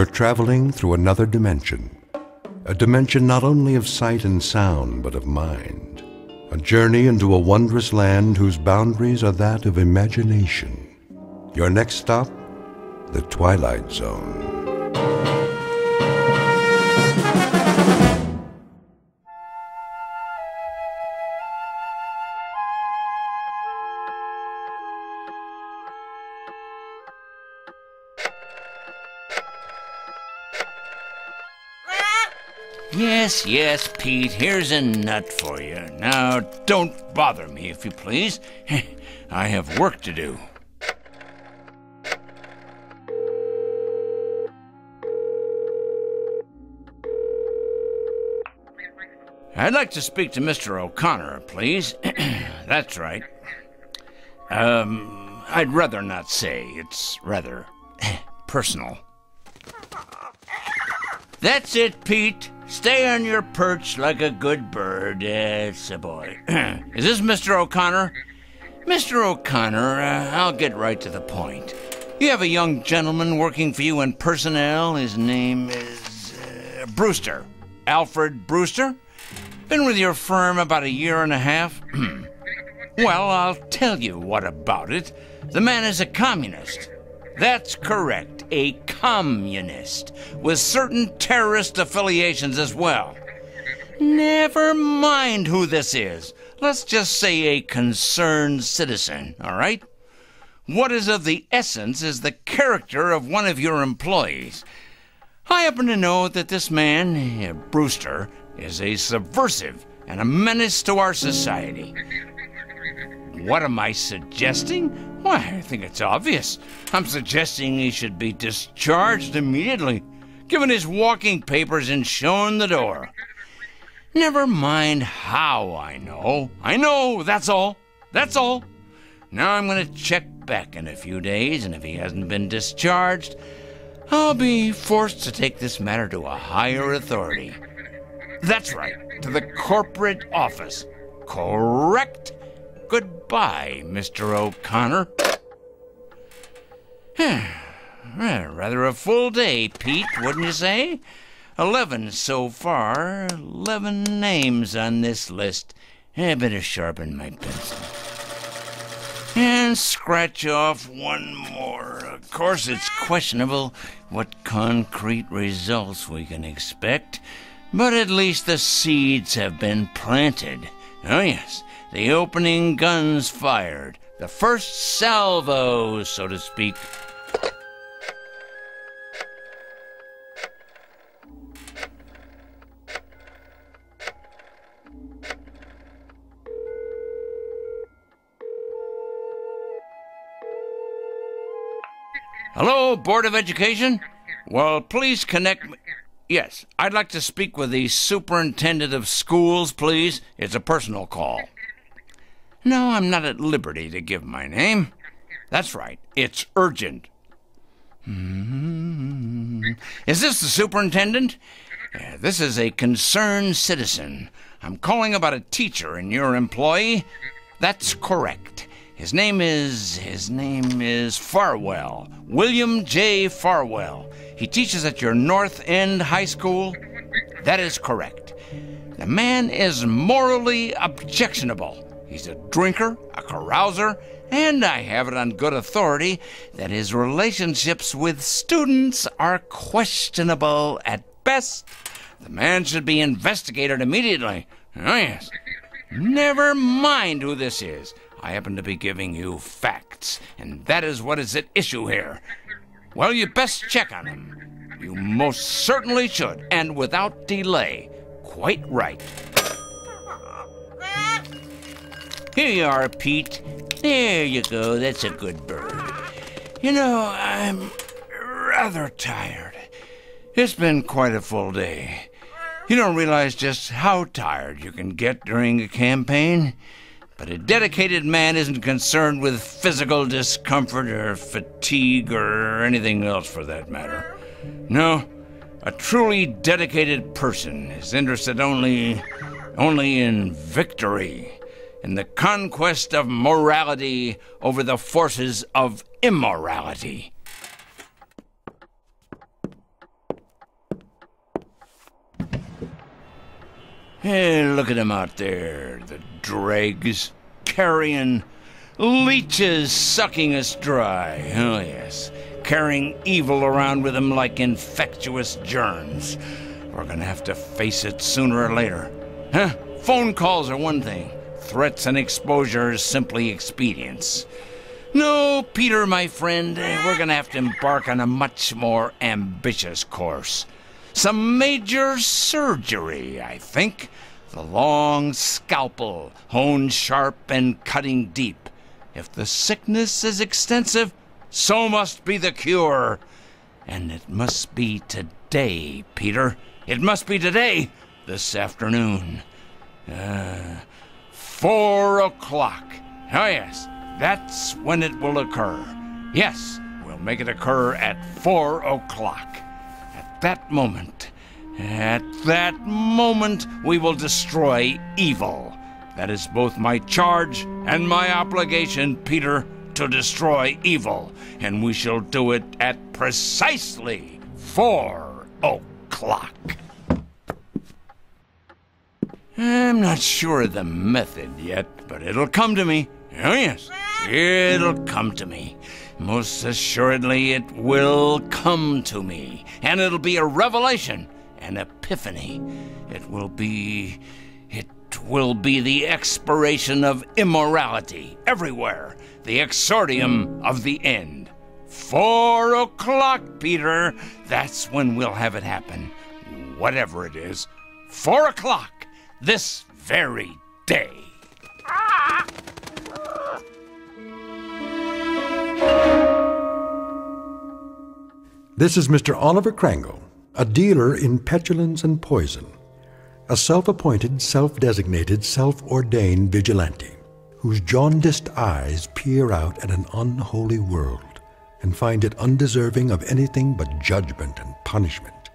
You're traveling through another dimension. A dimension not only of sight and sound, but of mind. A journey into a wondrous land whose boundaries are that of imagination. Your next stop, the Twilight Zone. Yes, Pete, here's a nut for you. Now, don't bother me, if you please. I have work to do. I'd like to speak to Mr. O'Connor, please. That's right. I'd rather not say. It's rather personal. That's it, Pete. Stay on your perch like a good bird. That's a boy. Is this Mr. O'Connor? Mr. O'Connor, I'll get right to the point. You have a young gentleman working for you in personnel. His name is Brewster. Alfred Brewster. Been with your firm about 1.5 years. Well, I'll tell you what about it. The man is a communist. That's correct, a communist, with certain terrorist affiliations as well. Never mind who this is. Let's just say a concerned citizen, all right? What is of the essence is the character of one of your employees. I happen to know that this man, Brewster, is a subversive and a menace to our society. What am I suggesting? Why, I think it's obvious. I'm suggesting he should be discharged immediately, given his walking papers and shown the door. Never mind how I know. I know, that's all. That's all. Now I'm going to check back in a few days, and if he hasn't been discharged, I'll be forced to take this matter to a higher authority. That's right, to the corporate office. Correct? Goodbye, Mr. O'Connor. Rather a full day, Pete, wouldn't you say? 11 so far. 11 names on this list. I better sharpen my pencil. And scratch off one more. Of course, it's questionable what concrete results we can expect, but at least the seeds have been planted. Oh, yes. The opening guns fired. The first salvo, so to speak. Hello, Board of Education? Well, please connect me. Yes, I'd like to speak with the Superintendent of Schools, please. It's a personal call. No, I'm not at liberty to give my name. That's right, it's urgent. Is this the superintendent? This is a concerned citizen. I'm calling about a teacher and your employee. That's correct. His name is Farwell. William J. Farwell. He teaches at your North End High School. That is correct. The man is morally objectionable. He's a drinker, a carouser, and I have it on good authority that his relationships with students are questionable at best. The man should be investigated immediately. Oh, yes. Never mind who this is. I happen to be giving you facts, and that is what is at issue here. Well, you best check on him. You most certainly should, and without delay. Quite right. Here you are, Pete. There you go. That's a good bird. You know, I'm rather tired. It's been quite a full day. You don't realize just how tired you can get during a campaign. But a dedicated man isn't concerned with physical discomfort or fatigue or anything else for that matter. No, a truly dedicated person is interested only in victory, in the conquest of morality over the forces of immorality. Hey, look at them out there, the dregs, carrion, leeches sucking us dry. Oh, yes, carrying evil around with them like infectious germs. We're gonna have to face it sooner or later. Huh? Phone calls are one thing. Threats and exposure is simply expedience. No, Peter, my friend, we're gonna have to embark on a much more ambitious course. Some major surgery, I think. The long scalpel, honed sharp and cutting deep. If the sickness is extensive, so must be the cure. And it must be today, Peter. It must be today, this afternoon. 4 o'clock. Oh, yes, that's when it will occur. Yes, we'll make it occur at 4 o'clock. At that moment, we will destroy evil. That is both my charge and my obligation, Peter, to destroy evil. And we shall do it at precisely 4 o'clock. I'm not sure of the method yet, but it'll come to me. Oh, yes, it'll come to me. Most assuredly, it will come to me. And it'll be a revelation, an epiphany. It will be the expiration of immorality everywhere, the exordium of the end. 4 o'clock, Peter. That's when we'll have it happen. Whatever it is. 4 o'clock. This very day. This is Mr. Oliver Crangle, a dealer in petulance and poison, a self-appointed, self-designated, self-ordained vigilante, whose jaundiced eyes peer out at an unholy world and find it undeserving of anything but judgment and punishment.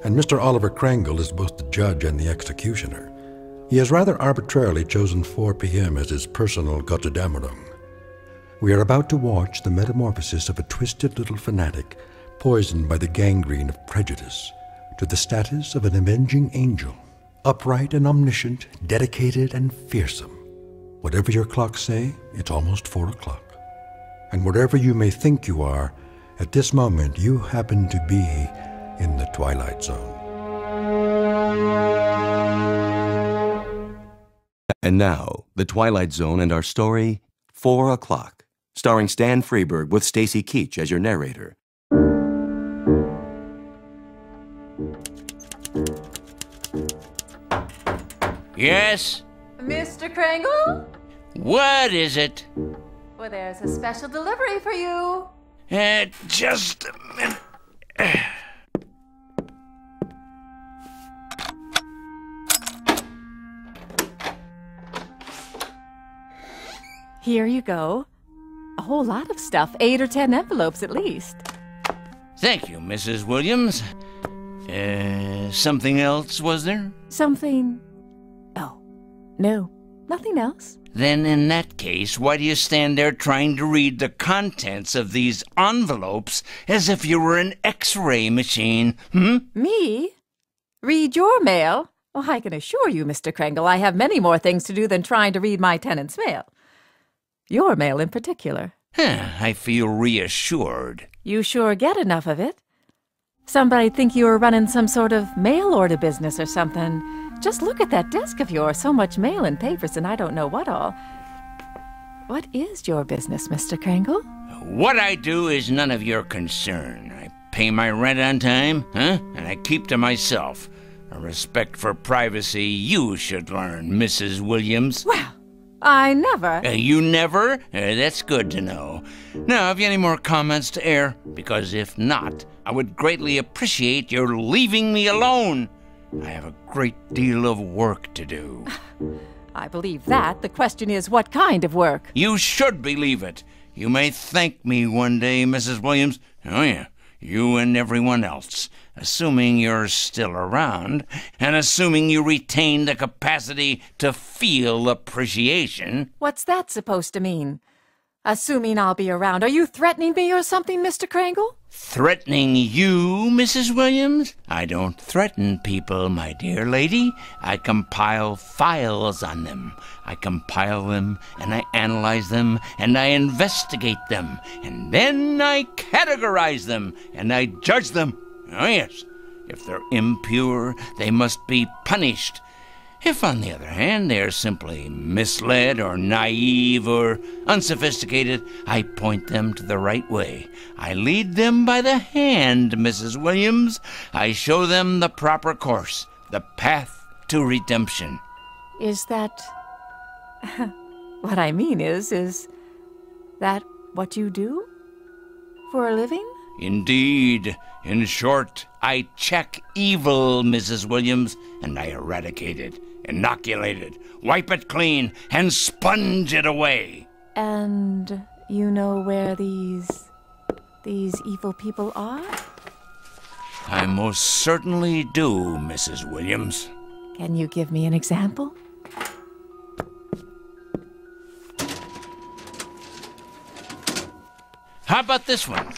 And Mr. Oliver Crangle is both the judge and the executioner. He has rather arbitrarily chosen 4 p.m. as his personal Gotterdammerung. We are about to watch the metamorphosis of a twisted little fanatic poisoned by the gangrene of prejudice to the status of an avenging angel, upright and omniscient, dedicated and fearsome. Whatever your clocks say, it's almost 4 o'clock. And wherever you may think you are, at this moment you happen to be in the Twilight Zone. And now, The Twilight Zone and our story, 4 o'clock, starring Stan Freberg with Stacy Keach as your narrator. Yes? Mr. Crangle? What is it? Well, there's a special delivery for you. Just a minute. Here you go. A whole lot of stuff, 8 or 10 envelopes at least. Thank you, Mrs. Williams. Something else, was there? Something... Oh, no, nothing else. Then in that case, why do you stand there trying to read the contents of these envelopes as if you were an X-ray machine, Me? Read your mail? Oh, I can assure you, Mr. Crangle, I have many more things to do than trying to read my tenant's mail. Your mail in particular. I feel reassured. You sure get enough of it. Somebody'd think you were running some sort of mail order business or something. Just look at that desk of yours. So much mail and papers and I don't know what all. What is your business, Mr. Crangle? What I do is none of your concern. I pay my rent on time, and I keep to myself. A respect for privacy you should learn, Mrs. Williams. Well, I never... You never? That's good to know. Now, have you any more comments to air? Because if not, I would greatly appreciate your leaving me alone. I have a great deal of work to do. I believe that. The question is, what kind of work? You should believe it. You may thank me one day, Mrs. Williams. Oh, yeah, you and everyone else. Assuming you're still around, and assuming you retain the capacity to feel appreciation. What's that supposed to mean? Assuming I'll be around, are you threatening me or something, Mr. Krangle? Threatening you, Mrs. Williams? I don't threaten people, my dear lady. I compile files on them. I compile them, and I analyze them, and I investigate them, and then I categorize them, and I judge them. Oh, yes. If they're impure, they must be punished. If, on the other hand, they are simply misled or naive or unsophisticated, I point them to the right way. I lead them by the hand, Mrs. Williams. I show them the proper course, the path to redemption. Is that... what I mean is that what you do for a living? Indeed. In short, I check evil, Mrs. Williams, and I eradicate it, inoculate it, wipe it clean, and sponge it away. And you know where these evil people are? I most certainly do, Mrs. Williams. Can you give me an example? How about this one?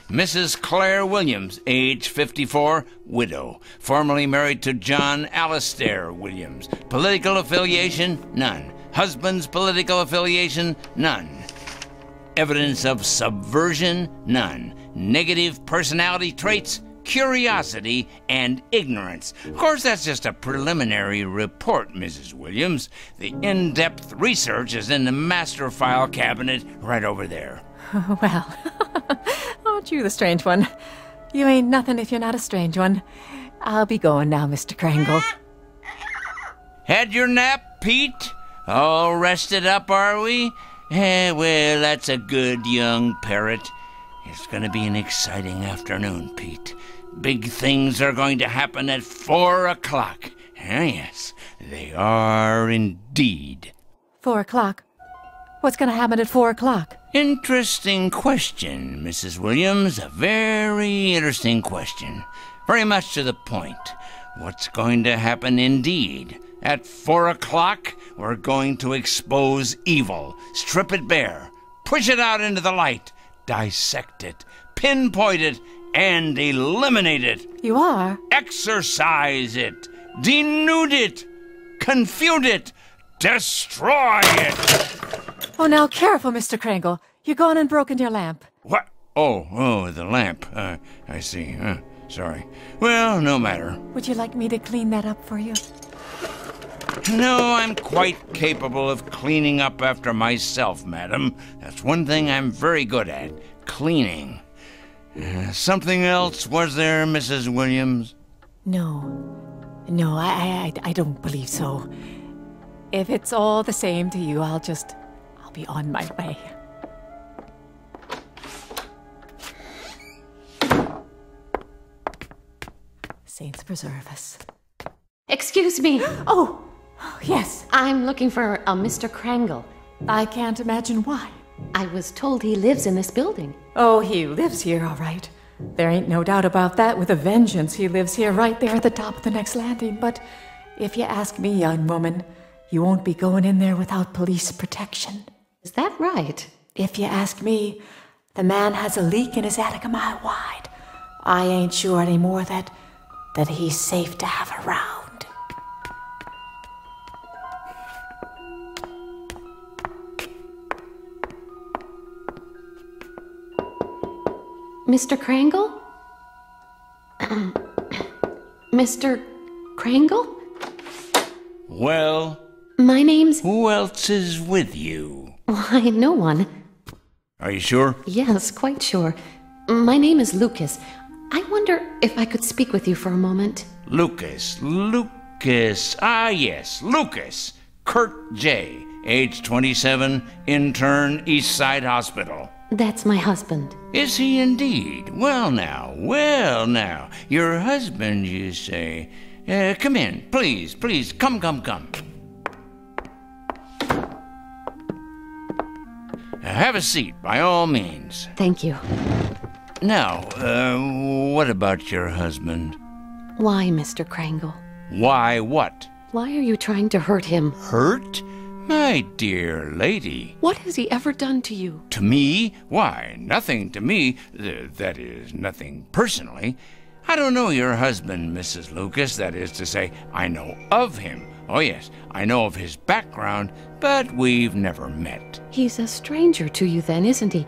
Mrs. Claire Williams, age 54, widow, formerly married to John Alistair Williams. Political affiliation? None. Husband's political affiliation? None. Evidence of subversion? None. Negative personality traits? Curiosity and ignorance. Of course, that's just a preliminary report, Mrs. Williams. The in-depth research is in the master file cabinet right over there. Well, aren't you the strange one? You ain't nothing if you're not a strange one. I'll be going now, Mr. Krangle. Had your nap, Pete? All rested up, are we? Well, that's a good young parrot. It's going to be an exciting afternoon, Pete. Big things are going to happen at 4 o'clock. Yes, they are indeed. 4 o'clock? What's going to happen at 4 o'clock? Interesting question, Mrs. Williams. A very interesting question. Very much to the point. What's going to happen indeed? At 4 o'clock, we're going to expose evil, strip it bare, push it out into the light, dissect it, pinpoint it, and eliminate it. You are? Exorcise it, denude it, confute it, destroy it. Oh, now careful, Mr. Krangle. You're gone and broken your lamp. What? Oh, the lamp. I see. Sorry. Well, no matter. Would you like me to clean that up for you? No, I'm quite capable of cleaning up after myself, madam. That's one thing I'm very good at, cleaning. Something else, was there, Mrs. Williams? No, I don't believe so. If it's all the same to you, I'll be on my way. Saints preserve us. Excuse me. Oh, yes. I'm looking for a Mr. Krangle. I can't imagine why. I was told he lives in this building. Oh, he lives here, all right. There ain't no doubt about that. With a vengeance, he lives here right there at the top of the next landing. But if you ask me, young woman, you won't be going in there without police protection. Is that right? If you ask me, the man has a leak in his attic a mile wide. I ain't sure anymore that he's safe to have around. Mr. Krangle? Mr. Krangle? Well? My name's... Who else is with you? Why, no one. Are you sure? Yes, quite sure. My name is Lucas. I wonder if I could speak with you for a moment. Lucas. Ah, yes, Lucas. Kurt J., age 27, intern, East Side Hospital. That's my husband. Is he indeed? Well now. Your husband, you say. Come in, please. Come. Have a seat, by all means. Thank you. Now, what about your husband? Why, Mr. Krangle? Why what? Why are you trying to hurt him? Hurt? My dear lady. What has he ever done to you? To me? Why, nothing to me. That is, nothing personally. I don't know your husband, Mrs. Lucas. That is to say, I know of him. Oh, yes, I know of his background, but we've never met. He's a stranger to you then, isn't he?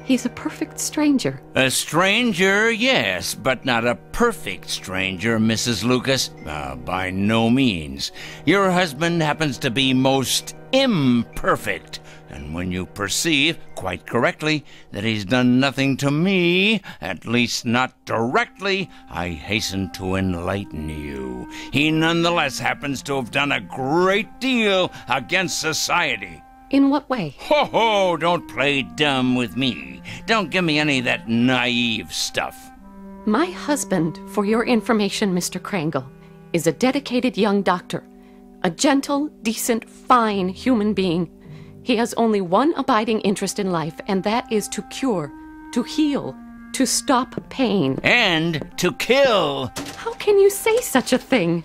He's a perfect stranger. A stranger, yes, but not a perfect stranger, Mrs. Lucas. By no means. Your husband happens to be most imperfect. And when you perceive, quite correctly, that he's done nothing to me, at least not directly, I hasten to enlighten you. He nonetheless happens to have done a great deal against society. In what way? Ho, don't play dumb with me. Don't give me any of that naive stuff. My husband, for your information, Mr. Krangle, is a dedicated young doctor. A gentle, decent, fine human being. He has only one abiding interest in life, and that is to cure, to heal, to stop pain. And to kill. How can you say such a thing?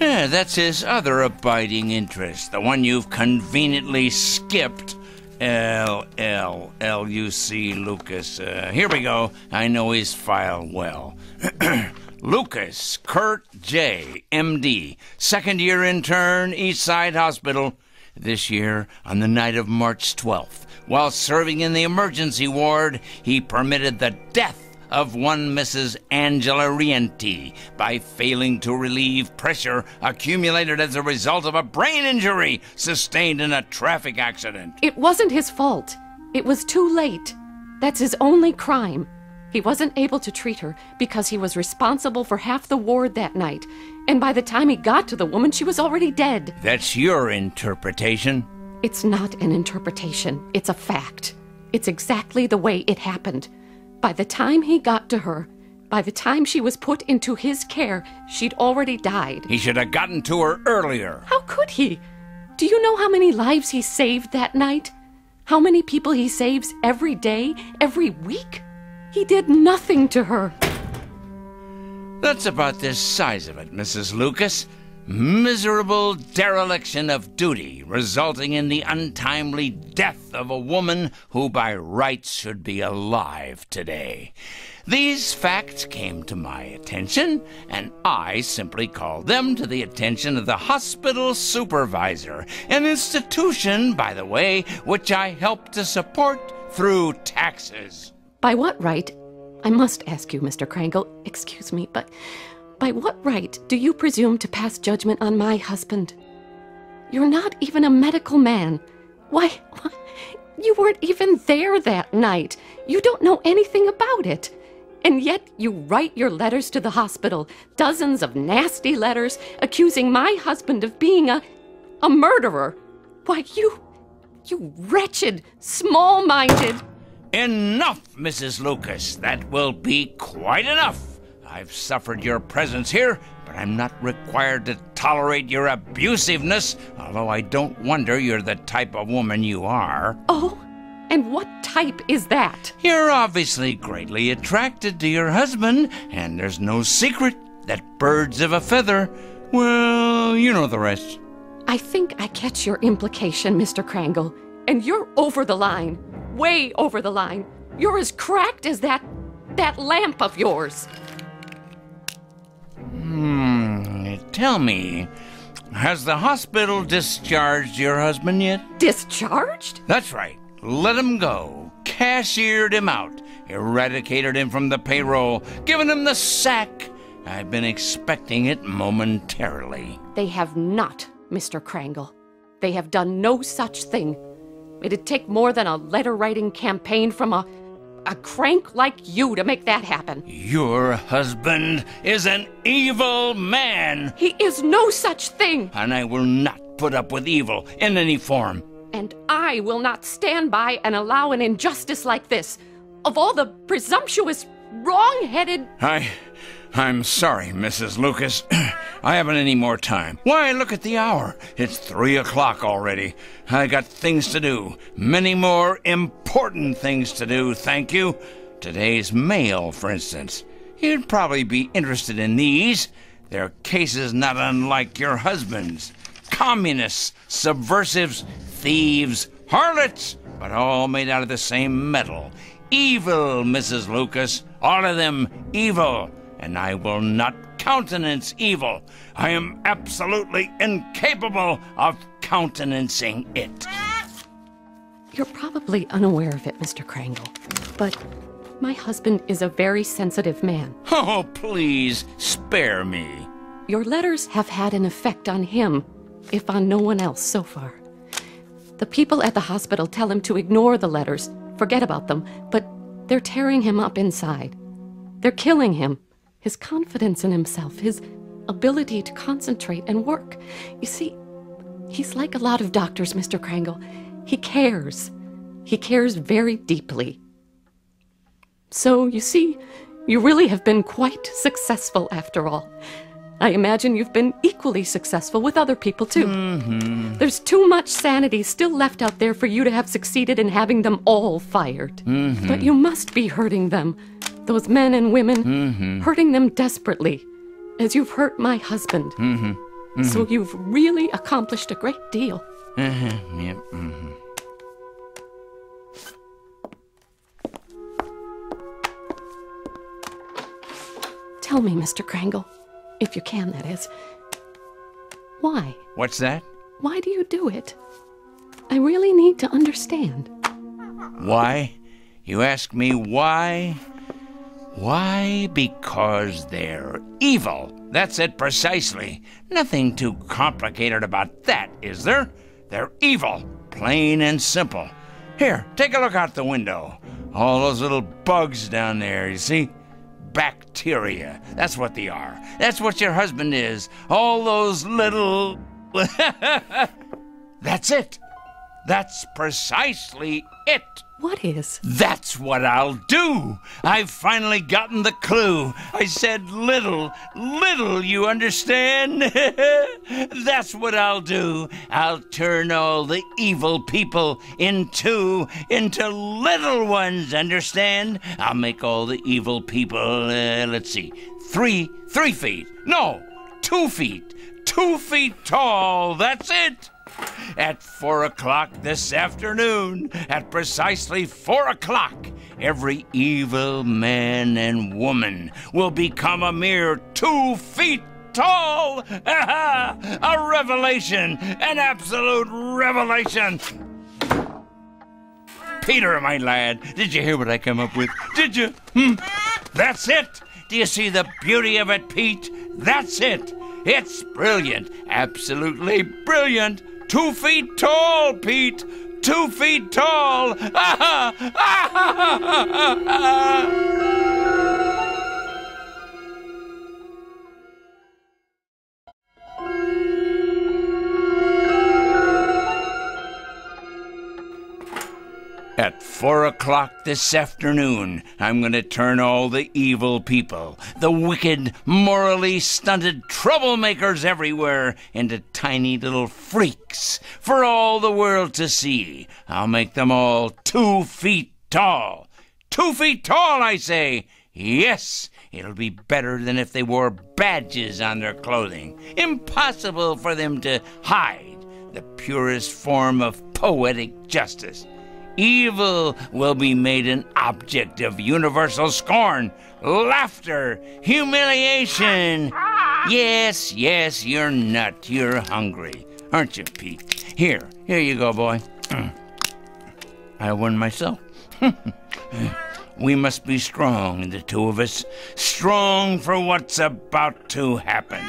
Yeah, that's his other abiding interest, the one you've conveniently skipped. L-L-L-U-C Lucas. Here we go. I know his file well. Lucas Kurt J., M.D., second-year intern, Eastside Hospital. This year, on the night of March 12th, while serving in the emergency ward, he permitted the death of one Mrs. Angela Rienti by failing to relieve pressure accumulated as a result of a brain injury sustained in a traffic accident. It wasn't his fault. It was too late. That's his only crime. He wasn't able to treat her because he was responsible for half the ward that night. And by the time he got to the woman, she was already dead. That's your interpretation. It's not an interpretation. It's a fact. It's exactly the way it happened. By the time he got to her, by the time she was put into his care, she'd already died. He should have gotten to her earlier. How could he? Do you know how many lives he saved that night? How many people he saves every day, every week? He did nothing to her. That's about the size of it, Mrs. Lucas. Miserable dereliction of duty, resulting in the untimely death of a woman who by rights should be alive today. These facts came to my attention, and I simply called them to the attention of the hospital supervisor, an institution, by the way, which I help to support through taxes. By what right? I must ask you, Mr. Krangle, excuse me, but by what right do you presume to pass judgment on my husband? You're not even a medical man. Why, you weren't even there that night. You don't know anything about it. And yet you write your letters to the hospital, dozens of nasty letters accusing my husband of being a murderer. Why, you wretched, small-minded... Enough, Mrs. Lucas. That will be quite enough. I've suffered your presence here, but I'm not required to tolerate your abusiveness, although I don't wonder you're the type of woman you are. Oh, and what type is that? You're obviously greatly attracted to your husband, and there's no secret that birds of a feather, well, you know the rest. I think I catch your implication, Mr. Krangle, and you're over the line. Way over the line. You're as cracked as that lamp of yours. Tell me, has the hospital discharged your husband yet? Discharged? That's right. Let him go. Cashiered him out. Eradicated him from the payroll. Given him the sack. I've been expecting it momentarily. They have not, Mr. Krangle. They have done no such thing. It'd take more than a letter-writing campaign from a crank like you to make that happen. Your husband is an evil man. He is no such thing. And I will not put up with evil in any form. And I will not stand by and allow an injustice like this. Of all the presumptuous, wrong-headed... I'm sorry, Mrs. Lucas. I haven't any more time. Why, look at the hour. It's 3 o'clock already. I got things to do. Many more important things to do, thank you. Today's mail, for instance. You'd probably be interested in these. They're cases not unlike your husband's. communists, subversives, thieves, harlots, but all made out of the same metal. Evil, Mrs. Lucas, all of them evil, and I will not countenance evil. I am absolutely incapable of countenancing it. You're probably unaware of it, Mr. Krangle, but my husband is a very sensitive man. Oh, please, spare me. Your letters have had an effect on him, if on no one else so far. The people at the hospital tell him to ignore the letters, forget about them, but they're tearing him up inside. They're killing him, his confidence in himself, his ability to concentrate and work. You see, he's like a lot of doctors, Mr. Krangle. He cares. He cares very deeply. So, you see, you really have been quite successful after all. I imagine you've been equally successful with other people, too. Mm-hmm. There's too much sanity still left out there for you to have succeeded in having them all fired. Mm-hmm. But you must be hurting them, those men and women, hurting them desperately, as you've hurt my husband. So you've really accomplished a great deal. Yep. Tell me, Mr. Krangle, if you can, that is. Why? What's that? Why do you do it? I really need to understand. Why? You ask me why? Why? Because they're evil. That's it precisely. Nothing too complicated about that, is there? They're evil, plain and simple. Here, take a look out the window. All those little bugs down there, you see? Bacteria. That's what they are. That's what your husband is. All those little... That's it. That's precisely it. What is? That's what I'll do. I've finally gotten the clue. I said little, you understand? That's what I'll do. I'll turn all the evil people into little ones, understand? I'll make all the evil people, let's see, 3 feet. No, 2 feet. 2 feet tall. That's it. At 4 o'clock this afternoon, at precisely 4 o'clock, every evil man and woman will become a mere 2 feet tall. A revelation, an absolute revelation. Peter, my lad, did you hear what I come up with? Did you? That's it. Do you see the beauty of it, Pete? That's it. It's brilliant, absolutely brilliant. 2 feet tall, Pete. 2 feet tall. At 4 o'clock this afternoon, I'm going to turn all the evil people, the wicked, morally stunted troublemakers everywhere, into tiny little freaks for all the world to see. I'll make them all 2 feet tall. 2 feet tall, I say. Yes, it'll be better than if they wore badges on their clothing. Impossible for them to hide the purest form of poetic justice. Evil will be made an object of universal scorn, laughter, humiliation. Yes, you're not. You're hungry, aren't you, Pete? Here you go, boy. I won myself. We must be strong, the two of us. Strong for what's about to happen.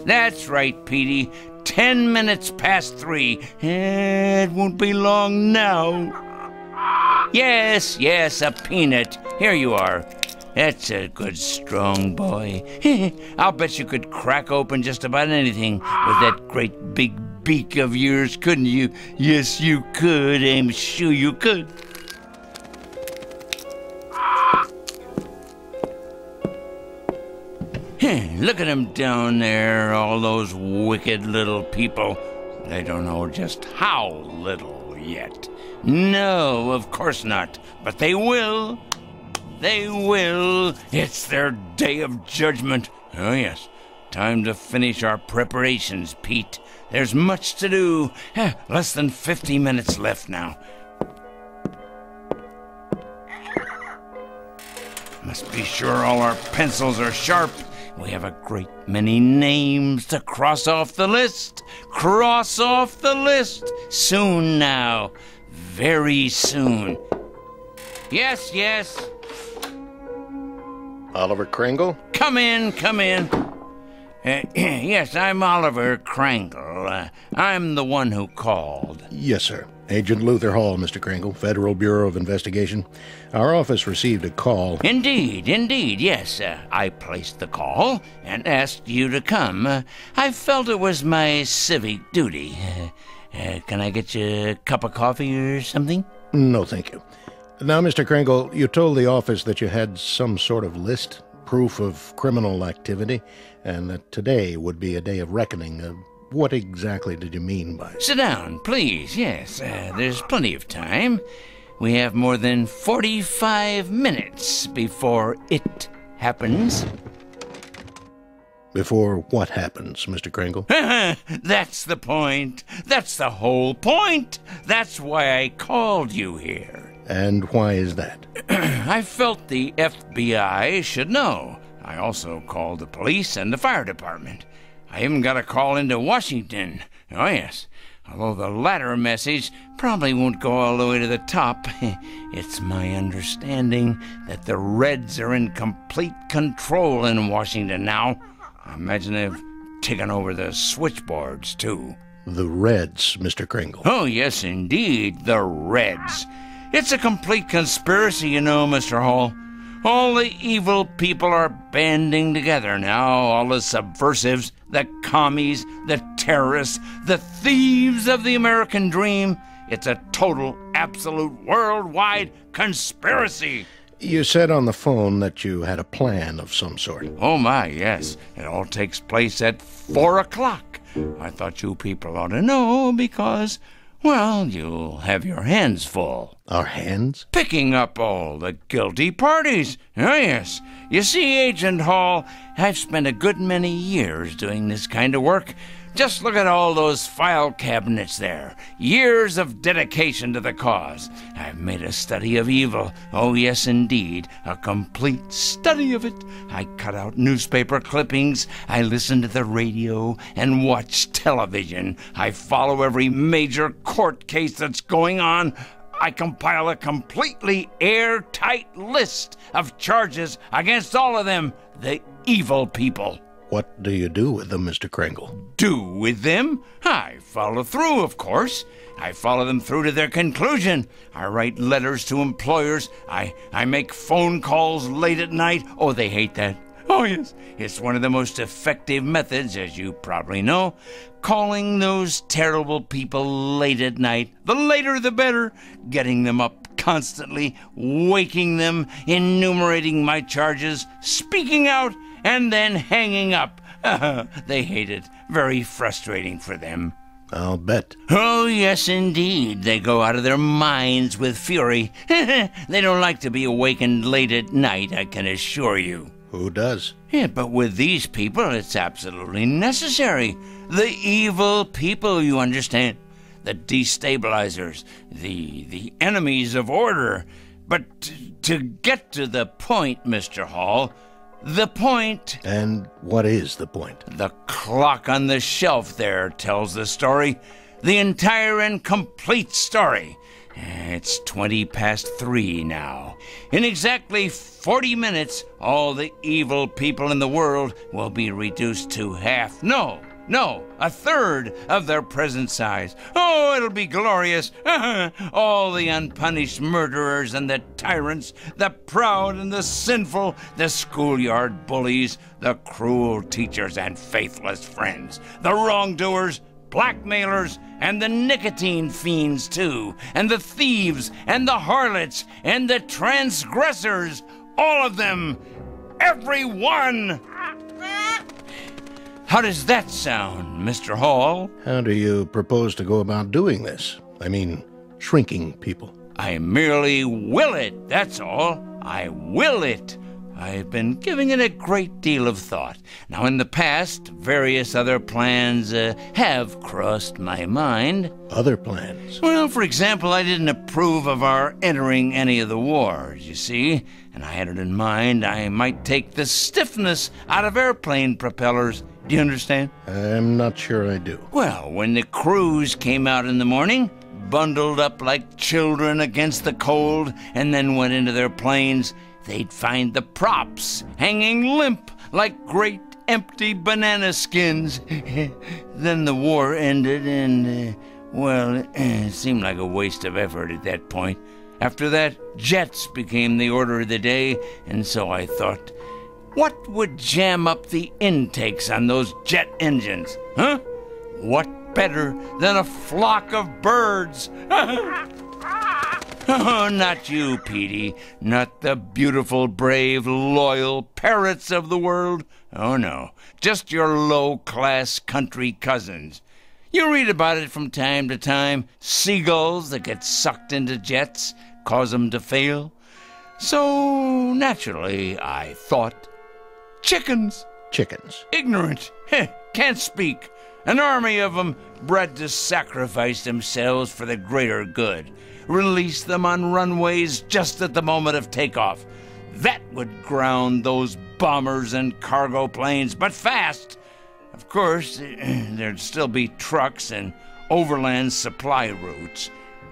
That's right, Petey. 10 minutes past 3. It won't be long now. Yes, a peanut. Here you are. That's a good, strong boy. I'll bet you could crack open just about anything with that great big beak of yours, couldn't you? Yes, you could. I'm sure you could. Look at them down there, all those wicked little people. They don't know just how little yet. No, of course not. But they will. They will. It's their day of judgment. Oh, yes. Time to finish our preparations, Pete. There's much to do. Less than 50 minutes left now. Must be sure all our pencils are sharp. We have a great many names to cross off the list. Cross off the list. Soon now. Very soon. Yes, yes. Oliver Kringle? Come in, come in. Yes, I'm Oliver Kringle. I'm the one who called. Yes, sir. Agent Luther Hall, Mr. Kringle, Federal Bureau of Investigation. Our office received a call. Indeed, yes. I placed the call and asked you to come. I felt it was my civic duty. Can I get you a cup of coffee or something? No, thank you. Now, Mr. Kringle, you told the office that you had some sort of list, proof of criminal activity, and that today would be a day of reckoning. What exactly did you mean by it? Sit down, please. Yes, there's plenty of time. We have more than 45 minutes before it happens. Before what happens, Mr. Kringle? That's the point. That's the whole point. That's why I called you here. And why is that? I felt the FBI should know. I also called the police and the fire department. I even got a call into Washington. Oh, yes. Although the latter message probably won't go all the way to the top. It's my understanding that the Reds are in complete control in Washington now. I imagine they've taken over the switchboards, too. The Reds, Mr. Kringle. Oh, yes, indeed, the Reds. It's a complete conspiracy, you know, Mr. Hall. All the evil people are banding together now, all the subversives, the commies, the terrorists, the thieves of the American dream. It's a total, absolute, worldwide conspiracy. You said on the phone that you had a plan of some sort. Oh, my, yes. It all takes place at 4 o'clock. I thought you people ought to know because, well, you'll have your hands full. Our hands? Picking up all the guilty parties. Oh, yes. You see, Agent Hall, I've spent a good many years doing this kind of work. Just look at all those file cabinets there. Years of dedication to the cause. I've made a study of evil. Oh, yes, indeed. A complete study of it. I cut out newspaper clippings. I listen to the radio and watch television. I follow every major court case that's going on. I compile a completely airtight list of charges against all of them, the evil people. What do you do with them, Mr. Kringle? Do with them? I follow through, of course. I follow them through to their conclusion. I write letters to employers. I make phone calls late at night. Oh, they hate that. Oh, yes. It's one of the most effective methods, as you probably know. Calling those terrible people late at night. The later, the better. Getting them up constantly, waking them, enumerating my charges, speaking out, and then hanging up. They hate it. Very frustrating for them. I'll bet. Oh, yes, indeed. They go out of their minds with fury. They don't like to be awakened late at night, I can assure you. Who does? Yeah, but with these people, it's absolutely necessary. The evil people, you understand. The destabilizers, the enemies of order. But to get to the point, Mr. Hall, the point... And what is the point? The clock on the shelf there tells the story. The entire and complete story. It's 3:20 now. In exactly 40 minutes, all the evil people in the world will be reduced to half. No, a third of their present size. Oh, it'll be glorious. All the unpunished murderers and the tyrants, the proud and the sinful, the schoolyard bullies, the cruel teachers and faithless friends, the wrongdoers, blackmailers, and the nicotine fiends too, and the thieves, and the harlots, and the transgressors, all of them, every one. How does that sound, Mr. Hall? How do you propose to go about doing this? I mean, shrinking people. I merely will it, that's all. I will it. I've been giving it a great deal of thought. Now, in the past, various other plans have crossed my mind. Other plans? Well, for example, I didn't approve of our entering any of the wars, you see, and I had it in mind I might take the stiffness out of airplane propellers. Do you understand? I'm not sure I do. Well, when the crews came out in the morning, bundled up like children against the cold, and then went into their planes, they'd find the props hanging limp like great empty banana skins. Then the war ended and, it seemed like a waste of effort at that point. After that, jets became the order of the day, and so I thought, what would jam up the intakes on those jet engines, huh? What better than a flock of birds? Oh, not you, Petey. Not the beautiful, brave, loyal parrots of the world. Oh, no. Just your low-class country cousins. You read about it from time to time. Seagulls that get sucked into jets, cause them to fail. So, naturally, I thought, chickens. Chickens. Ignorant. Can't speak. An army of them bred to sacrifice themselves for the greater good. Release them on runways just at the moment of takeoff. That would ground those bombers and cargo planes, but fast. Of course, there'd still be trucks and overland supply routes.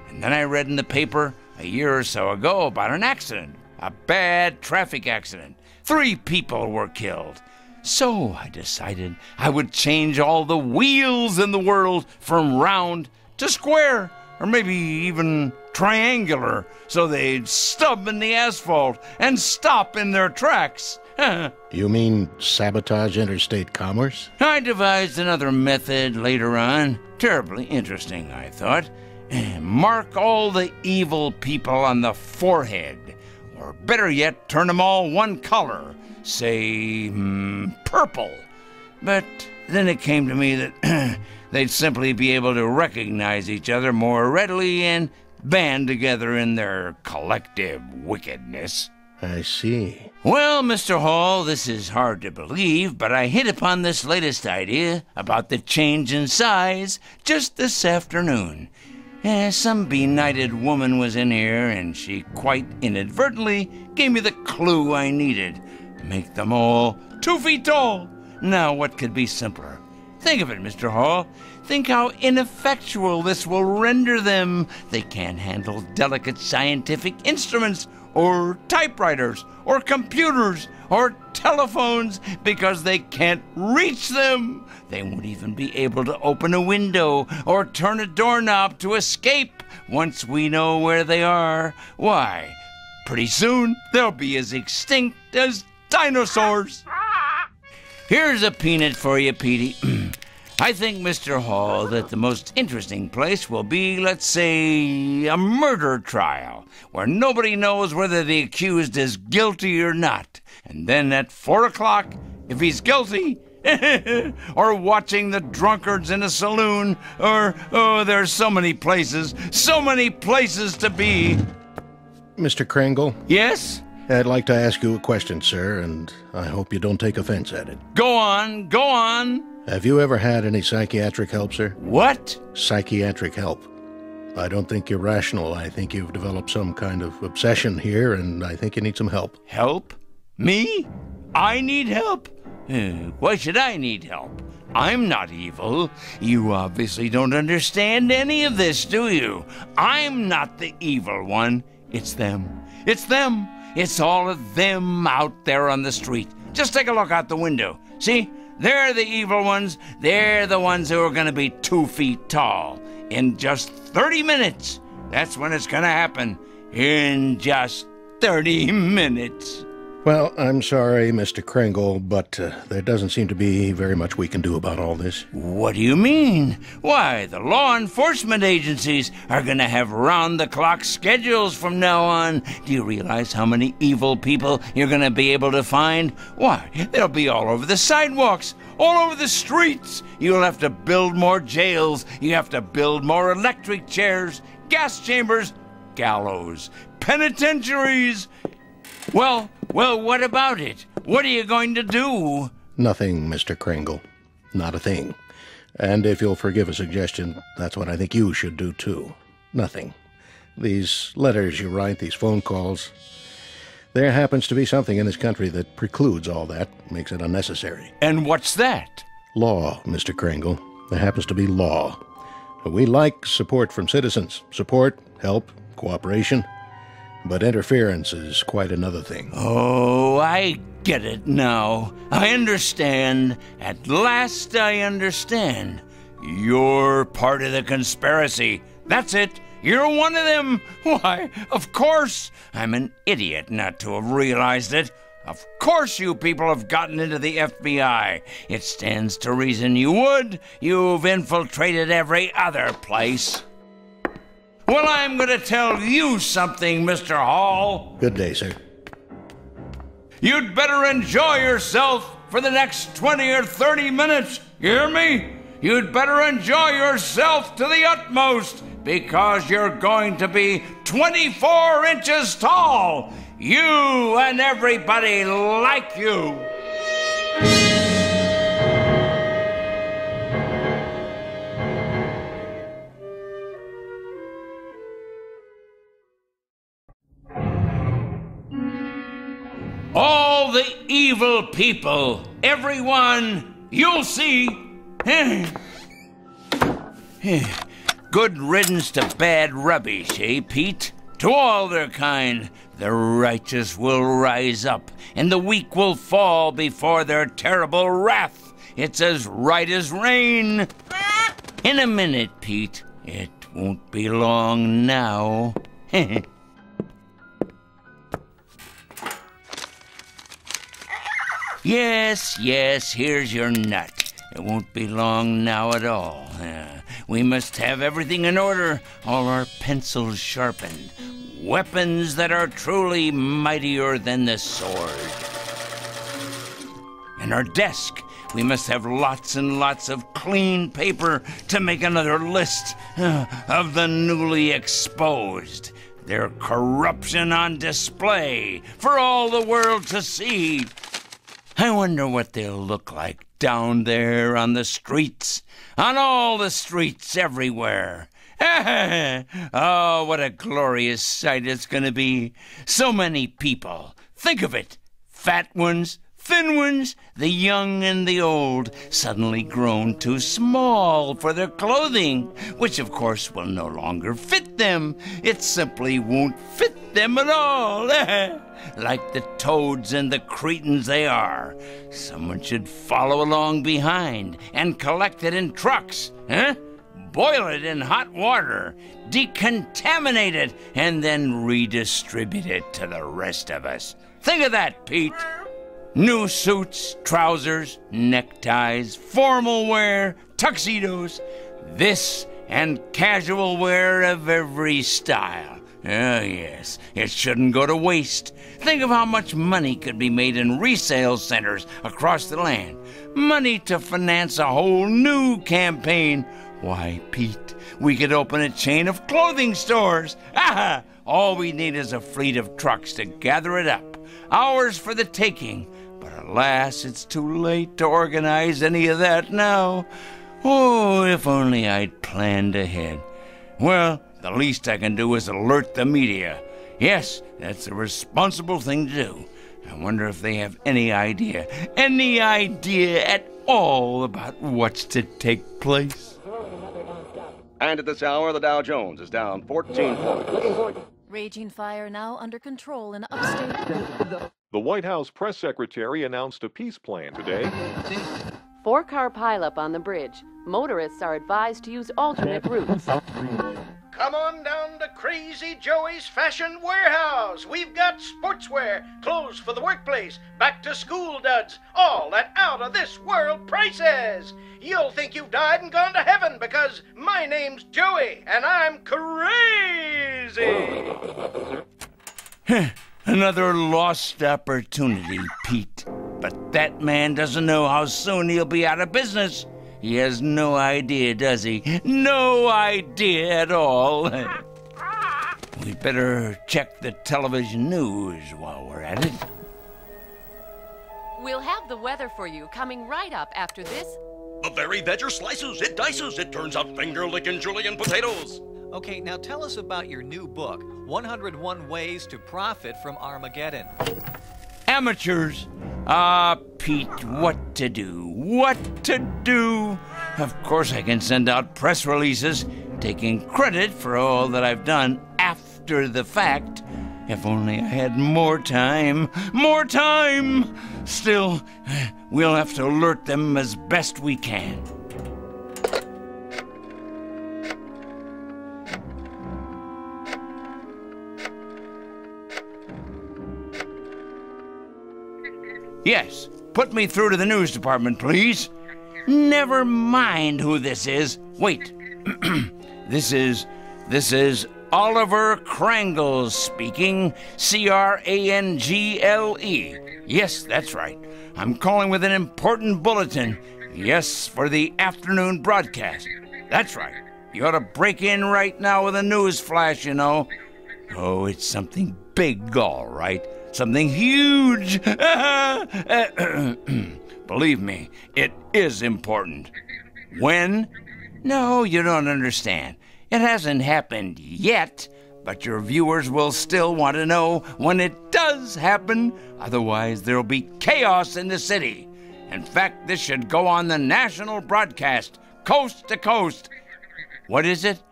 And then I read in the paper a year or so ago about an accident, a bad traffic accident. 3 people were killed. So I decided I would change all the wheels in the world from round to square, or maybe even triangular, so they'd stub in the asphalt and stop in their tracks. You mean sabotage interstate commerce? I devised another method later on, terribly interesting, I thought. Mark all the evil people on the forehead, or better yet, turn them all one color, say, purple. But then it came to me that they'd simply be able to recognize each other more readily and band together in their collective wickedness. I see. Well, Mr. Hall, this is hard to believe, but I hit upon this latest idea about the change in size just this afternoon. Some benighted woman was in here, and she quite inadvertently gave me the clue I needed. Make them all 2 feet tall. Now, what could be simpler? Think of it, Mr. Hall. Think how ineffectual this will render them. They can't handle delicate scientific instruments, or typewriters, or computers, or telephones, because they can't reach them. They won't even be able to open a window or turn a doorknob to escape once we know where they are. Why, pretty soon they'll be as extinct as dinosaurs. Here's a peanut for you, Petey. I think, Mr. Hall, that the most interesting place will be, let's say, a murder trial, where nobody knows whether the accused is guilty or not. And then at 4 o'clock, if he's guilty, or watching the drunkards in a saloon, or, there's so many places to be. Mr. Kringle? Yes? I'd like to ask you a question, sir, and I hope you don't take offense at it. Go on. Have you ever had any psychiatric help, sir? What? Psychiatric help. I don't think you're rational. I think you've developed some kind of obsession here, and I think you need some help. Help? Me? I need help? Why should I need help? I'm not evil. You obviously don't understand any of this, do you? I'm not the evil one. It's them. It's all of them out there on the street. Just take a look out the window. See? They're the evil ones. They're the ones who are going to be 2 feet tall. In just 30 minutes. That's when it's going to happen. In just 30 minutes. Well, I'm sorry, Mr. Kringle, but there doesn't seem to be very much we can do about all this. What do you mean? Why, the law enforcement agencies are going to have round-the-clock schedules from now on. Do you realize how many evil people you're going to be able to find? Why, they'll be all over the sidewalks, all over the streets. You'll have to build more jails. You have to build more electric chairs. gas chambers, gallows, penitentiaries. Well, what about it? What are you going to do? Nothing, Mr. Kringle. Not a thing. And if you'll forgive a suggestion, that's what I think you should do, too. Nothing. These letters you write, these phone calls, there happens to be something in this country that precludes all that, makes it unnecessary. And what's that? Law, Mr. Kringle. There happens to be law. We like support from citizens. Support, help, cooperation. But interference is quite another thing. Oh, I get it now. I understand. At last I understand. You're part of the conspiracy. That's it. You're one of them. Why, of course. I'm an idiot not to have realized it. Of course you people have gotten into the FBI. It stands to reason you would. You've infiltrated every other place. Well, I'm going to tell you something, Mr. Hall. Good day, sir. You'd better enjoy yourself for the next 20 or 30 minutes. You hear me? You'd better enjoy yourself to the utmost, because you're going to be 24 inches tall. You and everybody like you. All the evil people, everyone, you'll see. Good riddance to bad rubbish, eh, Pete? To all their kind, the righteous will rise up, and the weak will fall before their terrible wrath. It's as right as rain. In a minute, Pete. It won't be long now. Yes, here's your nut. It won't be long now at all. We must have everything in order, all our pencils sharpened, weapons that are truly mightier than the sword. And our desk, we must have lots and lots of clean paper to make another list of the newly exposed. Their corruption on display for all the world to see. I wonder what they'll look like down there on the streets, on all the streets everywhere. Oh, what a glorious sight it's going to be. So many people. Think of it. Fat ones, thin ones, the young and the old, suddenly grown too small for their clothing, which of course will no longer fit them. It simply won't fit them at all. Like the toads and the cretins they are. Someone should follow along behind and collect it in trucks, boil it in hot water, decontaminate it, and then redistribute it to the rest of us. Think of that, Pete. New suits, trousers, neckties, formal wear, tuxedos, this and casual wear of every style. Oh, yes, it shouldn't go to waste. Think of how much money could be made in resale centers across the land. Money to finance a whole new campaign. Why, Pete, we could open a chain of clothing stores. Aha! All we need is a fleet of trucks to gather it up. Ours for the taking. But alas, it's too late to organize any of that now. Oh, if only I'd planned ahead. Well, the least I can do is alert the media. Yes, that's a responsible thing to do. I wonder if they have any idea at all about what's to take place. And at this hour, the Dow Jones is down 14 points. Raging fire now under control in upstate. The White House press secretary announced a peace plan today. 4-car pileup on the bridge. Motorists are advised to use alternate routes. Come on down to Crazy Joey's Fashion Warehouse. We've got sportswear, clothes for the workplace, back-to-school duds, all at out-of-this-world prices. You'll think you've died and gone to heaven because my name's Joey and I'm crazy. Another lost opportunity, Pete. But that man doesn't know how soon he'll be out of business. He has no idea, does he? No idea at all. we'd better check the television news while we're at it. We'll have the weather for you coming right up after this. The very vegger slices, it dices, it turns out finger-licking julienne potatoes. Okay, now tell us about your new book, 101 Ways to Profit from Armageddon. Amateurs. Pete, what to do? What to do? Of course I can send out press releases taking credit for all that I've done after the fact. If only I had more time. More time! Still, we'll have to alert them as best we can. Yes, put me through to the news department, please. Never mind who this is. Wait. This is Oliver Krangle speaking, Crangle. Yes, that's right. I'm calling with an important bulletin. Yes, for the afternoon broadcast. That's right. You ought to break in right now with a news flash, you know. Oh, it's something big, all right. Something huge. Believe me, it is important. When? No, you don't understand. It hasn't happened yet, but your viewers will still want to know when it does happen. Otherwise, there'll be chaos in the city. In fact, this should go on the national broadcast, coast to coast. What is it?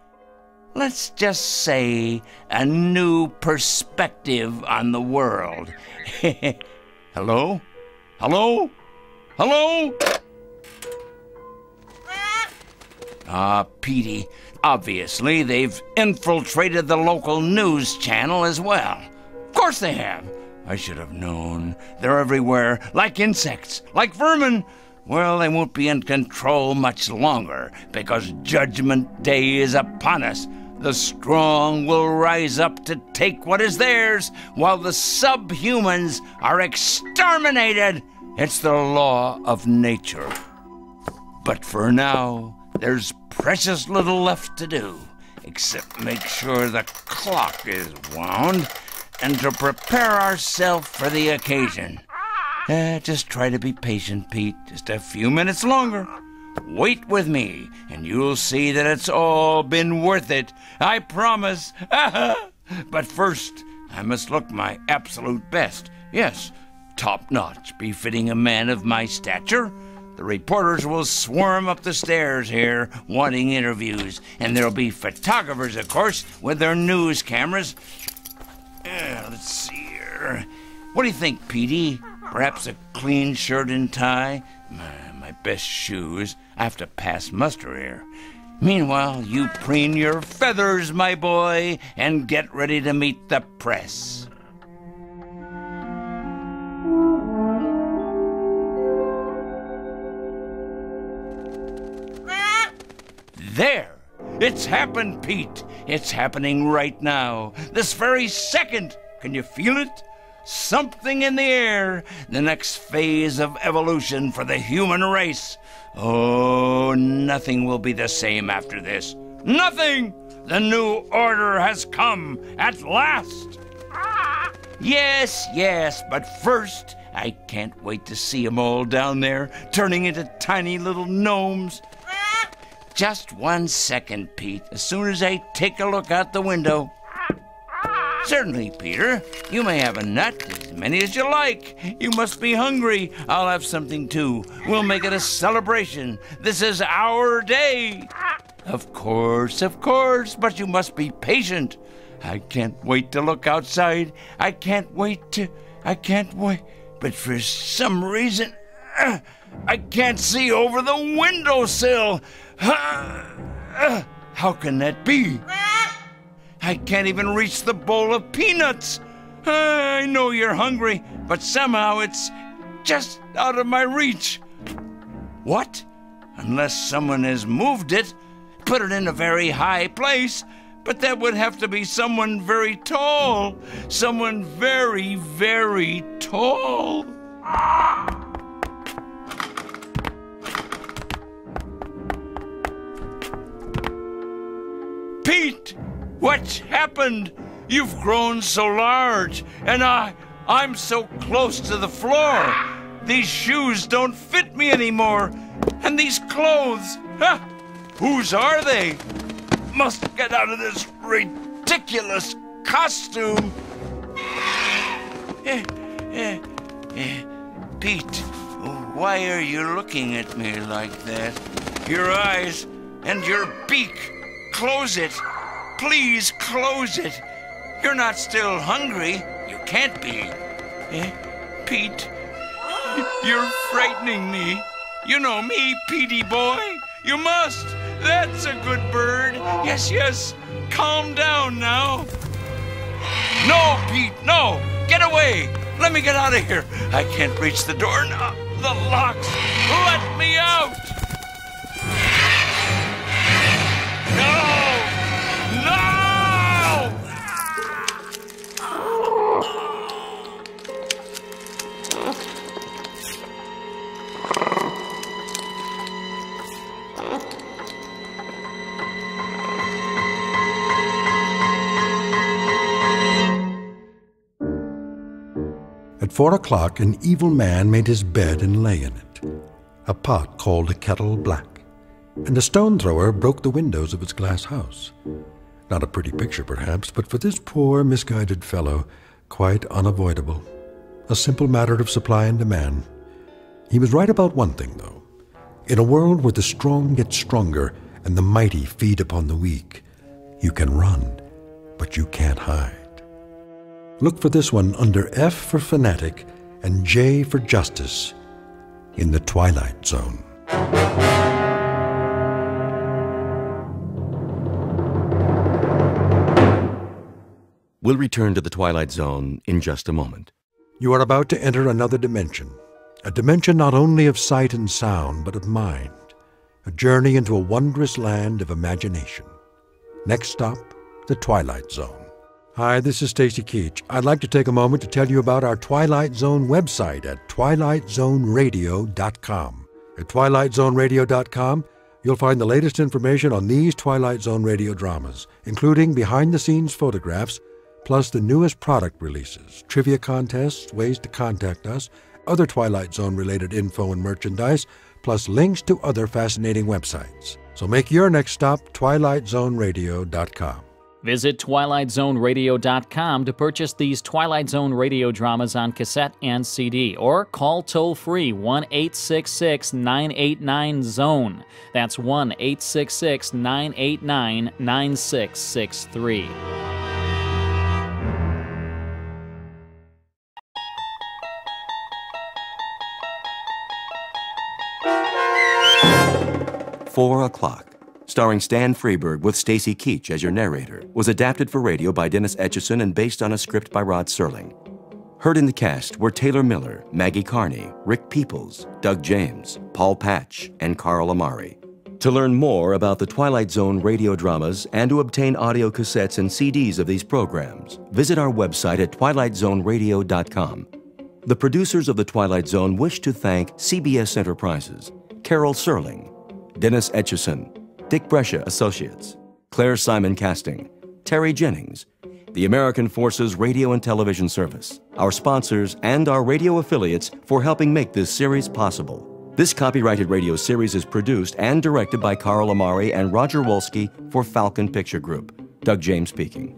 Let's just say a new perspective on the world. Hello? Hello? Hello? Petey, obviously they've infiltrated the local news channel as well. Of course they have. I should have known. They're everywhere, like insects, like vermin. Well, they won't be in control much longer, because Judgment Day is upon us. The strong will rise up to take what is theirs, while the subhumans are exterminated. It's the law of nature. But for now, there's precious little left to do, except make sure the clock is wound and to prepare ourselves for the occasion. Just try to be patient, Pete. Just a few minutes longer. Wait with me, and you'll see that it's all been worth it. I promise. But first, I must look my absolute best. Yes, top-notch, befitting a man of my stature. The reporters will swarm up the stairs here, wanting interviews. And there'll be photographers, of course, with their news cameras. Let's see here. What do you think, Petey? Perhaps a clean shirt and tie? My best shoes. I have to pass muster here. Meanwhile, you preen your feathers, my boy, and get ready to meet the press. There! It's happened, Pete. It's happening right now. This very second. Can you feel it? Something in the air. The next phase of evolution for the human race. Oh, nothing will be the same after this. Nothing! The new order has come at last. Yes, but first, I can't wait to see them all down there, turning into tiny little gnomes. Just 1 second, Pete, as soon as I take a look out the window. Certainly, Peter. You may have a nut, as many as you like. You must be hungry. I'll have something, too. We'll make it a celebration. This is our day. Of course, but you must be patient. I can't wait to look outside. I can't wait. But for some reason, I can't see over the windowsill. How can that be? I can't even reach the bowl of peanuts. I know you're hungry, but somehow it's just out of my reach. What? Unless someone has moved it, put it in a very high place, but that would have to be someone very tall. Someone very, very tall. Pete, what's happened? You've grown so large, and I'm so close to the floor. These shoes don't fit me anymore. And these clothes, whose are they? Must get out of this ridiculous costume. Pete, why are you looking at me like that? Your eyes and your beak. Close it. Please close it. You're not still hungry. You can't be. Pete, you're frightening me. You know me, Petey boy. You must. That's a good bird. Yes, yes. Calm down now. No, Pete, no. Get away. Let me get out of here. I can't reach the door now. The locks. Let me out. No! No! At 4 o'clock, an evil man made his bed and lay in it. A pot called a kettle black, and a stone thrower broke the windows of its glass house. Not a pretty picture, perhaps, but for this poor, misguided fellow, quite unavoidable. A simple matter of supply and demand. He was right about one thing, though. In a world where the strong get stronger and the mighty feed upon the weak, you can run, but you can't hide. Look for this one under F for Fanatic and J for Justice in the Twilight Zone. We'll return to the Twilight Zone in just a moment. You are about to enter another dimension, a dimension not only of sight and sound, but of mind, a journey into a wondrous land of imagination. Next stop, the Twilight Zone. Hi, this is Stacy Keach. I'd like to take a moment to tell you about our Twilight Zone website at twilightzoneradio.com. At twilightzoneradio.com, you'll find the latest information on these Twilight Zone radio dramas, including behind-the-scenes photographs, plus the newest product releases, trivia contests, ways to contact us, other Twilight Zone-related info and merchandise, plus links to other fascinating websites. So make your next stop twilightzoneradio.com. Visit twilightzoneradio.com to purchase these Twilight Zone radio dramas on cassette and CD, or call toll-free 1-866-989-ZONE. That's 1-866-989-9663. "4 O'Clock," starring Stan Freberg with Stacy Keach as your narrator, was adapted for radio by Dennis Etchison and based on a script by Rod Serling. Heard in the cast were Taylor Miller, Maggie Carney, Rick Peoples, Doug James, Paul Patch, and Carl Amari. To learn more about the Twilight Zone radio dramas and to obtain audio cassettes and CDs of these programs, visit our website at twilightzoneradio.com. The producers of The Twilight Zone wish to thank CBS Enterprises, Carol Serling, Dennis Etchison, Dick Brescia Associates, Claire Simon Casting, Terry Jennings, the American Forces Radio and Television Service, our sponsors, and our radio affiliates for helping make this series possible. This copyrighted radio series is produced and directed by Carl Amari and Roger Wolski for Falcon Picture Group. Doug James speaking.